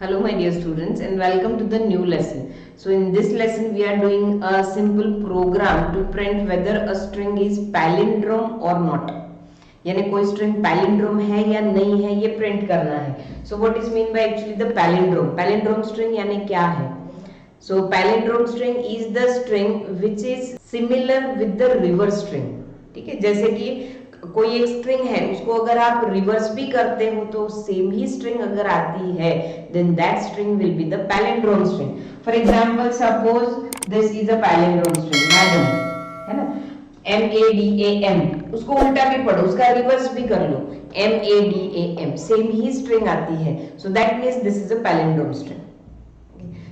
Hello my dear students and welcome to the new lesson. So in this lesson we are doing a simple program to print whether a string is palindrome or not. यानी कोई string palindrome है या नहीं है ये print करना है. So what is mean by actually the palindrome? Palindrome string यानी क्या है? So palindrome string is the string which is similar with the reverse string. ठीक है, जैसे कि कोई एक स्ट्रिंग है उसको अगर आप रिवर्स भी करते हो तो सेम ही स्ट्रिंग अगर आती है then that string will be the palindrome string. For example suppose this is a palindrome string madam, है ना, MADAM. उसको उल्टा भी पढ़ो, उसका रिवर्स भी कर लो, MADAM, सेम ही स्ट्रिंग आती है. सो that means this is a palindrome string.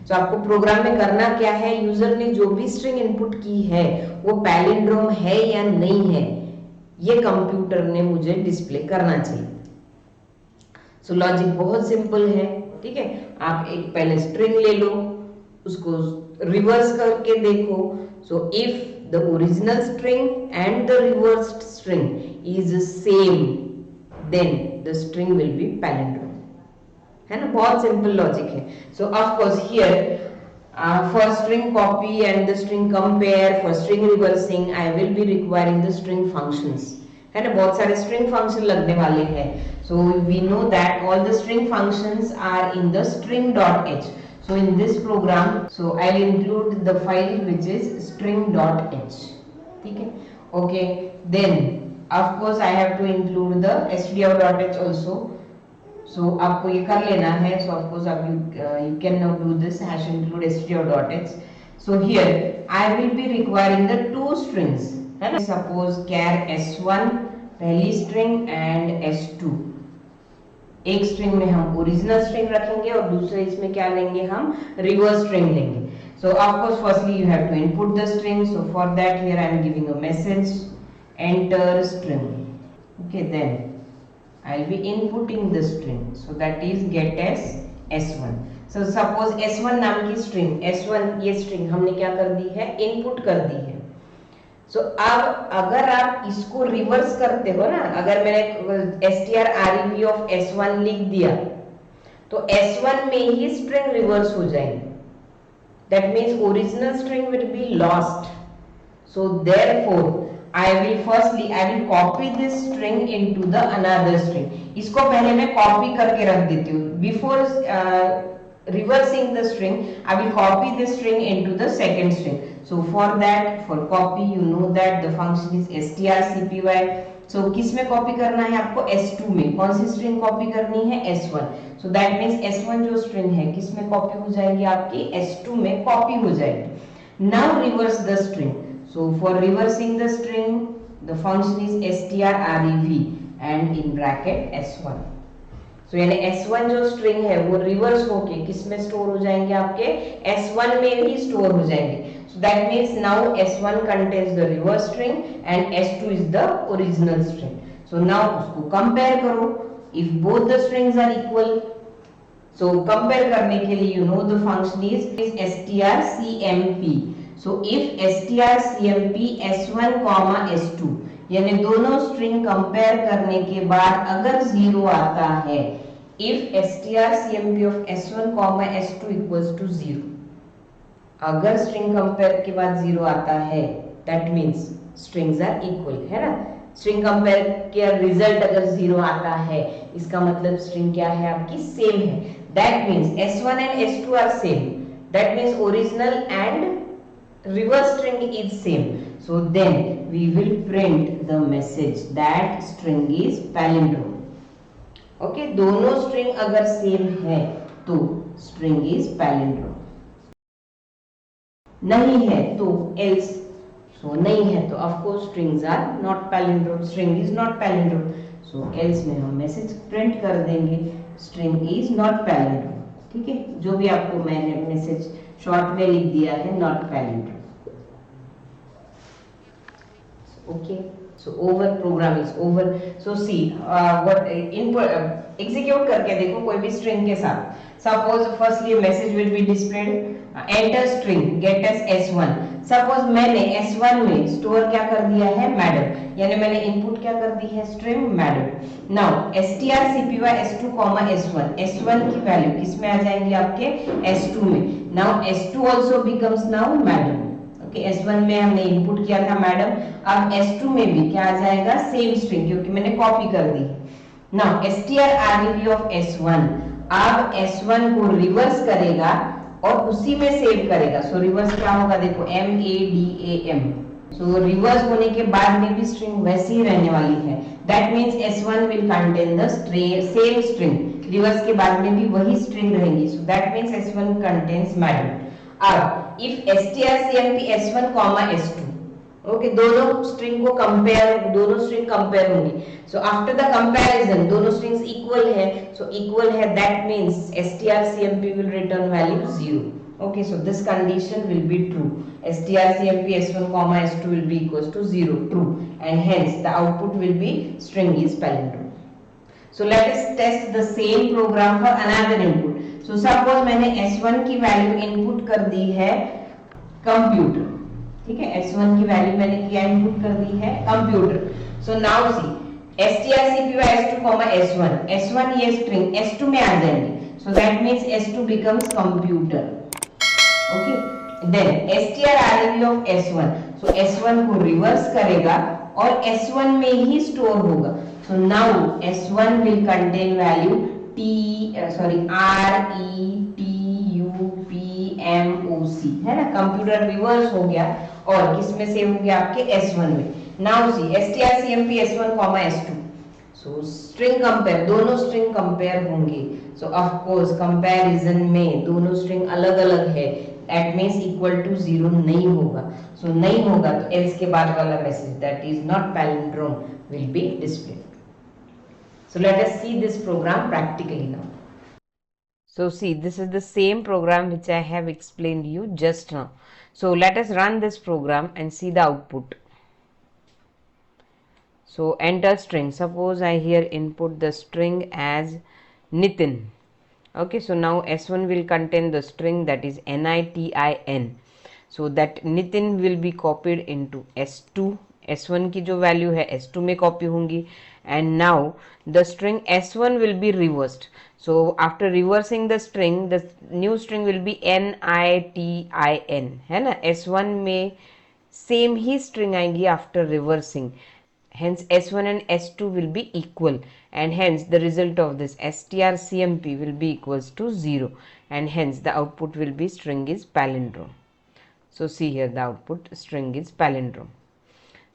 तो आपको प्रोग्राम में करना क्या है, यूजर ने जो भी स्ट्रिंग इनपुट की है वो पैलिंड्रोम है या नहीं है ये कंप्यूटर ने मुझे डिस्प्ले करना चाहिए. सो लॉजिक बहुत सिंपल है. ठीक है, आप एक पहले स्ट्रिंग ले लो, उसको रिवर्स करके देखो. So if the original string and the reversed string is same then the string will be palindrome. है ना, बहुत सिंपल लॉजिक है. So of course here for string copy and the string compare, for string reversing I will be requiring the string functions. है ना, बहुत सारे string function लगने वाले हैं. So we know that all the string functions are in the string.h. So in this program, so I'll include the file which is string.h. ठीक है, okay. Then of course I have to include the stdio.h also. So आपको ये कर लेना है. So of course you can now do this hash include stdio.h. So here I will be requiring the two strings, है ना. Suppose char s1 पहली string and s2. एक string में हम original string रखेंगे और दूसरे इसमें क्या लेंगे, हम reverse string लेंगे. So of course firstly you have to input the string. So for that here I am giving a message enter string. Okay, then I'll be inputting the string. So that is get as s1. So suppose s1 नाम की string, s1 ये string हमने क्या कर दी है, input कर दी है. So अब अगर आप इसको रिवर्स करते हो ना, अगर मैंने strrev of s1 लिख दिया तो s1 में ही string रिवर्स हो जाएगी. That means original string will be lost. So therefore I will copy this string into the another string. इसको पहले मैं कॉपी करके रख देती हूँ. Before reversing the string, I will copy this string into the second string. So for that, for copy, you know that the function is strcpy. So किस में copy करना है आपको, s2 में. कौन सी स्ट्रिंग कॉपी करनी है, s1. So that means s1 जो स्ट्रिंग है किस में कॉपी हो जाएगी आपकी, s2 में कॉपी हो जाएगी. Now reverse the string. So for reversing the string, the function is strrev and in bracket s1. So यानी s1 जो string है वो रिवर्स होके किस में स्टोर हो जाएंगे, आपके s1 में ही स्टोर हो जाएंगे. So that means now s1 contains the reverse string and s2 is the original string. So now उसको compare करो. If both the strings are equal, so compare करने के लिए you know the function is strcmp. So if strcmp s1, s2 यानी दोनों string compare करने के बाद अगर जीरो आता है, if strcmp of s1, s2 equals to 0, अगर स्ट्रिंग कंपेयर के बाद जीरो आता है that means strings are equal, है ना. स्ट्रिंग कंपेयर के रिजल्ट अगर जीरो आता है इसका मतलब स्ट्रिंग क्या है आपकी, सेम है. that means s1 and s2 are same. that means original and reverse string is same. So then we will print the message that string is palindrome. Okay, दोनों string अगर same है तो string is palindrome. नहीं है तो else. So नहीं है तो of course strings are not palindrome. String is not palindrome. So else में हम message print कर देंगे string is not palindrome. ठीक है, जो भी आपको मैंने मैसेज शॉर्ट में लिख दिया है not palindrome. Okay, so over, program is over. So see what input execute करके देखो कोई भी string के साथ. Suppose firstly a message will be displayed, enter string get as S1. Suppose मैंने S1 में स्टोर क्या कर दिया है मैडम, यानी मैंने इनपुट क्या कर दी है string madam. Now strcpy S2 S1, S1 की वैल्यू किस में आ जाएंगी आपके S2 में। Now S2 also becomes now madam. Okay, S1 में हमने इनपुट किया था मैडम, अब S2 में भी क्या आ जाएगा सेम स्ट्रिंग, क्योंकि मैंने कॉपी कर दी। नाउ strrvb ऑफ S1 अब S1 को रिवर्स करेगा और उसी में सेव करेगा। सो रिवर्स क्या होगा देखो MADAM। सो रिवर्स होने के बाद में भी स्ट्रिंग वैसी ही रहने वाली है। That means S1 will contain the same string, reverse के बाद में भी वही स्ट्रिंग रहेंगी। So that means S1 contains madam. अब if strcmp S1 S2, okay, दोनों स्ट्रिंग को कंपेयर, दोनों स्ट्रिंग कंपेयर होंगी। सो आफ्टर द कंपैरिजन दोनों स्ट्रिंग्स इक्वल है, सो इक्वल है that means strcmp will return value 0। Okay, so this condition will be true, strcmp S1 S2 will be equals to 0, true, and hence the output will be string is palindrome. So let us test the same program for another input. So suppose मैंने S1 की value input कर दी है computer, ठीक है, S1 की value मैंने किया input कर दी है computer. So now see strcpy S2 S1, S1 ये स्ट्रिंग S2 में आ जाएंगे। So that means S2 becomes computer. Okay, then strrvb of S1, so S1 को रिवर्स करेगा और S1 में ही स्टोर होगा। So now S1 will contain value RETUPMOC, है ना, कंप्यूटर रिवर्स हो गया और किस में सेव हो गया आपके S1 में। Now see strcmp S1 S2, सो स्ट्रिंग कंपेयर, दोनों स्ट्रिंग कंपेयर होंगे। सो ऑफ कोर्स कंपैरिजन में दोनों स्ट्रिंग अलग अलग है, दैट मींस इक्वल टू 0 नहीं होगा। सो नहीं होगा तो एल्स के बाद वाला message that is not palindrome will be displayed. So let us see this program practically now. So see, this is the same program which I have explained you just now. So let us run this program and see the output. So enter string. Suppose I here input the string as Nitin. Okay, so now S1 will contain the string that is NITIN. So that Nitin will be copied into S2. S1 की जो value है S2 में copy होंगी, and now the string S1 will be reversed. So after reversing the string, the new string will be NITIN, है ना, S1 में same ही string आएंगी after reversing, hence S1 and S2 will be equal, and hence the result of this strcmp will be equals to 0, and hence the output will be string is palindrome. So see here the output string is palindrome.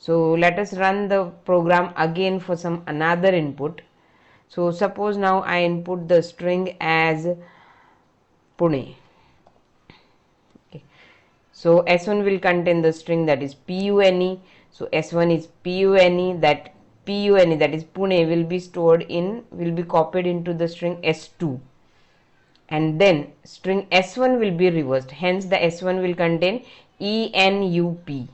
So let us run the program again for some another input. So suppose now I input the string as Pune. Okay. So S1 will contain the string that is PUNE. So S1 is PUNE, that PUNE that is Pune will be stored in, will be copied into the string S2, and then string S1 will be reversed, hence the S1 will contain ENUP.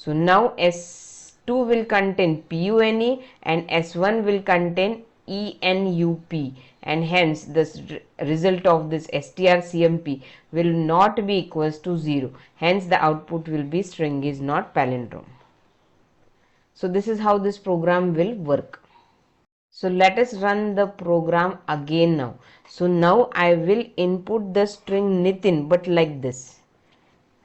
So now S2 will contain PUNE and S1 will contain ENUP, and hence this result of this strcmp will not be equals to 0, hence the output will be string is not palindrome. So this is how this program will work. So let us run the program again now. So now I will input the string Nitin, but like this,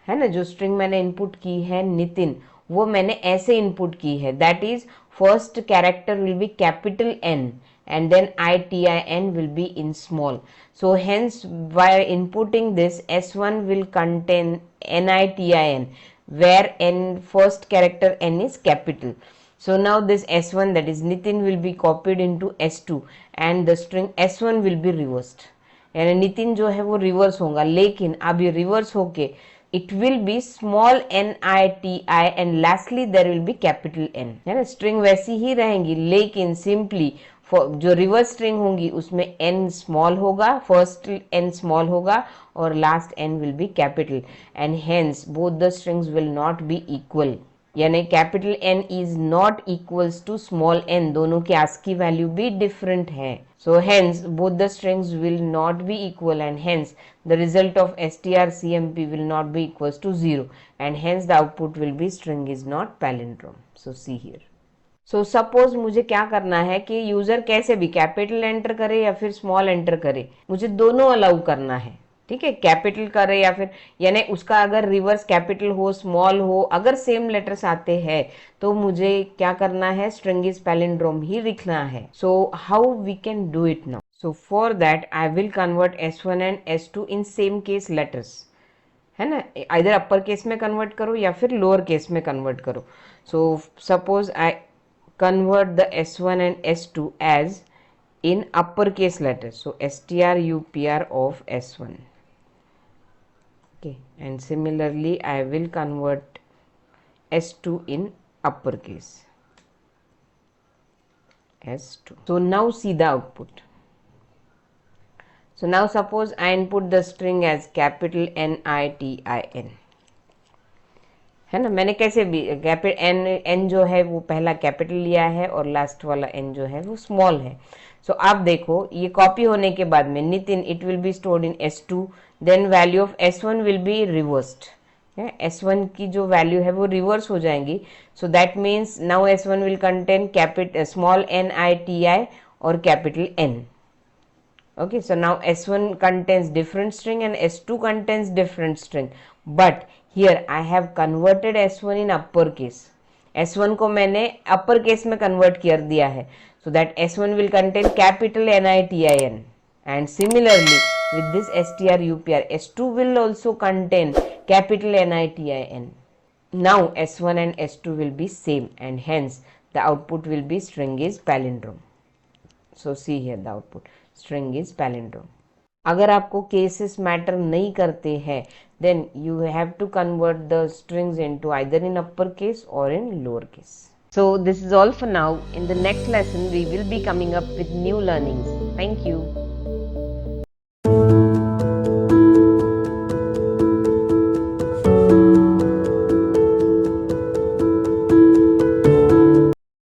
है ना, जो string मैंने input की है नितिन, वो मैंने ऐसे input की है, that is first character will be capital N and then ITIN will be in small. So hence by inputting this S1 will contain NITIN, where N first character N is capital. So now this S1 that is Nitin will be copied into S2 and the string S1 will be reversed, यानी नितिन जो है वो reverse होगा, लेकिन अब ये reverse होके it will be small NITI and lastly there will be capital N, है ना, स्ट्रिंग वैसी ही रहेंगी लेकिन सिंपली जो रिवर्स स्ट्रिंग होंगी उसमें N स्मॉल होगा, फर्स्ट N स्मॉल होगा और last N will be capital, and hence both the strings will not be equal. यानी capital N is not equals to small n, दोनों की ASCII वैल्यू भी different है. So hence both the strings will not be equal and hence the result of strcmp will not be equals to 0 and hence the output will be string is not palindrome. So see here. So suppose मुझे क्या करना है कि user कैसे भी capital enter करे या फिर स्मॉल एंटर करे, मुझे दोनों अलाउ करना है. ठीक है, कैपिटल करे या फिर यानी उसका अगर रिवर्स कैपिटल हो स्मॉल हो, अगर सेम लेटर्स आते हैं तो मुझे क्या करना है, स्ट्रिंग इज पैलिंड्रोम ही लिखना है. So how we can do it now? So for that I will convert S1 and S2 in same case letters, है ना. इधर अपर केस में कन्वर्ट करो या फिर लोअर केस में कन्वर्ट करो. So suppose I convert the S1 and S2 as in uppercase letters. So strupr of S1. Okay, and similarly I will convert S2 in uppercase S2. So now see the output. So now suppose I input the string as capital NITIN, है ना. मैंने कैसे भी capital N जो है वो पहला capital लिया है और लास्ट वाला एन जो है वो स्मॉल है. सो आप देखो ये कॉपी होने के बाद में Nitin it will be stored in S2, then value of S1 will be reversed. S1 की जो वैल्यू है वो रिवर्स हो जाएंगी. So that means now S1 will contain capital small NITI और capital N. Okay, so now S1 contains different string and S2 contains different string, but here I have converted S1 in upper case. S1 को मैंने upper case में convert कर दिया है, so that S1 will contain capital NITIN, and similarly with this strupr S2 will also contain capital NITIN. Now S1 and S2 will be same and hence the output will be string is palindrome. So see here the output string is palindrome. अगर आपको cases matter नहीं करते हैं then you have to convert the strings into either in upper case or in lower case. So this is all for now. In the next lesson we will be coming up with new learnings. Thank you.